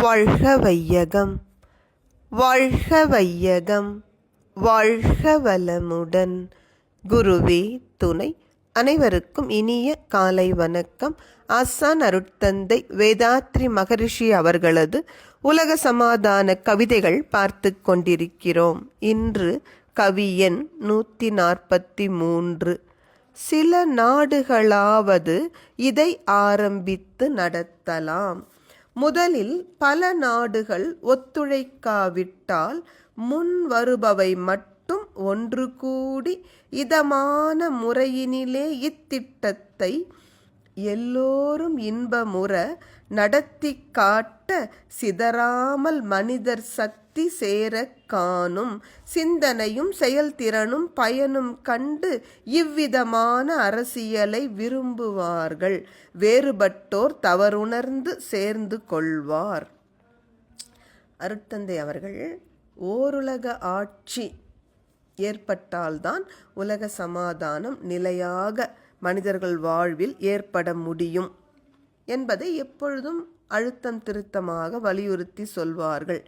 வாழ்க வையகம், வாழ்க வையகம், வாழ்க வளமுடன். குருவே துணை. அனைவருக்கும் இனிய காலை வணக்கம். ஆசான் அருட்தந்தை வேதாத்ரி மகரிஷி அவர்களது உலக சமாதான கவிதைகள் பார்த்து கொண்டிருக்கிறோம். இன்று கவி எண் 143. சில நாடுகளாவது இதை ஆரம்பித்து நடத்தலாம். முதலில் பல நாடுகள் ஒத்துழைக்காவிட்டால் முன் வருபவை மட்டும் ஒன்று கூடி இதமான முறையினிலே இத்திட்டத்தை எல்லோரும் இன்பமுற நடத்தி காட்ட சிதறாமல் மனிதர் சக்தி சேர காணும் சிந்தனையும் செயல்திறனும் பயனும் கண்டு இவ்விதமான அரசியலை விரும்புவார்கள். வேறுபட்டோர் தவறுணர்ந்து சேர்ந்து கொள்வார். அருட்தந்தை அவர்கள் ஓருலக ஆட்சி ஏற்பட்டால்தான் உலக சமாதானம் நிலையாக மனிதர்கள் வாழ்வில் ஏற்பட முடியும் என்பதை எப்பொழுதும் அழுத்தம் திருத்தமாக வலியுறுத்தி சொல்வார்கள்.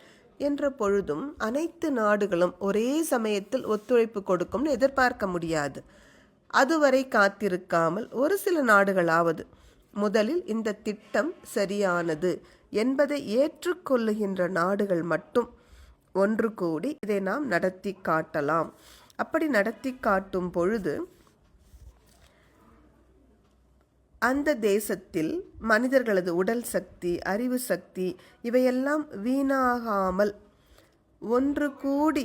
என்ற பொழுதும் அனைத்து நாடுகளும் ஒரே சமயத்தில் ஒத்துழைப்பு கொடுக்கும்னு எதிர்பார்க்க முடியாது. அதுவரை காத்திருக்காமல் ஒரு சில நாடுகளாவது முதலில் இந்த திட்டம் சரியானது என்பதை ஏற்றுக்கொள்ளுகின்ற நாடுகள் மட்டும் ஒன்று கூடி இதை நாம் நடத்தி காட்டலாம். அப்படி நடத்தி காட்டும் பொழுது அந்த தேசத்தில் மனிதர்களது உடல் சக்தி, அறிவு சக்தி இவையெல்லாம் வீணாகாமல் ஒன்று கூடி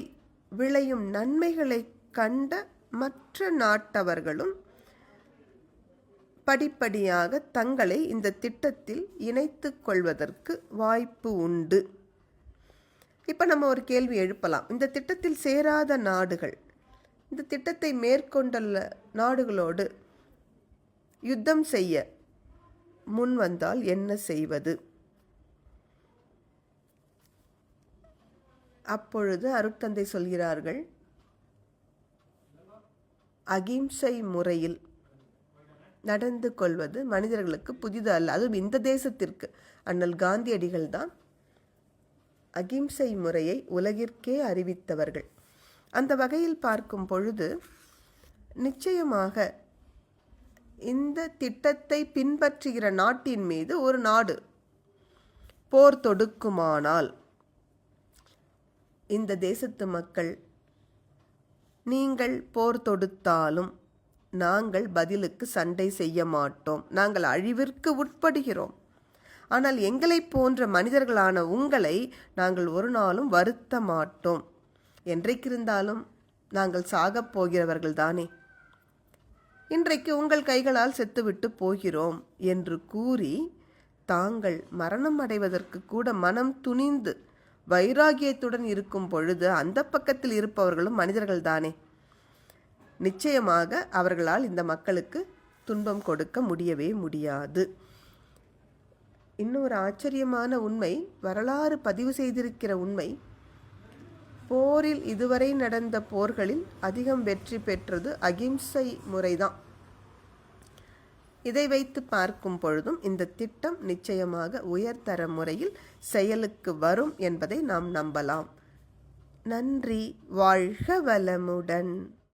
விளையும் நன்மைகளை கண்ட மற்ற நாட்டவர்களும் படிப்படியாக தங்களை இந்த திட்டத்தில் இணைத்து கொள்வதற்கு வாய்ப்பு உண்டு. இப்போ நம்ம ஒரு கேள்வி எழுப்பலாம். இந்த திட்டத்தில் சேராத நாடுகள் இந்த திட்டத்தை மேற்கொண்டுள்ள நாடுகளோடு யுத்தம் செய்ய முன் வந்தால் என்ன செய்வது? அப்பொழுது அருட்தந்தை சொல்கிறார்கள், அகிம்சை முறையில் நடந்து கொள்வது மனிதர்களுக்கு புதிது அல்ல. அதுவும் இந்த தேசத்திற்கு அண்ணல் காந்தியடிகள் தான் அகிம்சை முறையை உலகிற்கே அறிவித்தவர்கள். அந்த வகையில் பார்க்கும் பொழுது நிச்சயமாக இந்த திட்டத்தை பின்பற்றுகிற நாட்டின் மீது ஒரு நாடு போர் தொடுக்குமானால் இந்த தேசத்து மக்கள், நீங்கள் போர் தொடுத்தாலும் நாங்கள் பதிலுக்கு சண்டை செய்ய மாட்டோம், நாங்கள் அழிவிற்கு உட்படுகிறோம், ஆனால் எங்களை போன்ற மனிதர்களான உங்களை நாங்கள் ஒரு நாளும் வருத்த மாட்டோம், என்றைக்கிருந்தாலும் நாங்கள் சாகப் போகிறவர்கள் தானே, இன்றைக்கு உங்கள் கைகளால் செத்துவிட்டு போகிறோம் என்று கூறி தாங்கள் மரணம் அடைவதற்கு கூட மனம் துணிந்து வைராகியத்துடன் இருக்கும் பொழுது அந்த பக்கத்தில் இருப்பவர்களும் மனிதர்கள் தானே. நிச்சயமாக அவர்களால் இந்த மக்களுக்கு துன்பம் கொடுக்க முடியவே முடியாது. இன்னொரு ஆச்சரியமான உண்மை, வரலாறு பதிவு செய்திருக்கிற உண்மை, போரில் இதுவரை நடந்த போர்களில் அதிகம் வெற்றி பெற்றது அகிம்சை முறைதான். இதை வைத்து பார்க்கும் பொழுதும் இந்த திட்டம் நிச்சயமாக உயர்தர முறையில் செயலுக்கு வரும் என்பதை நாம் நம்பலாம். நன்றி. வாழ்க வளமுடன்.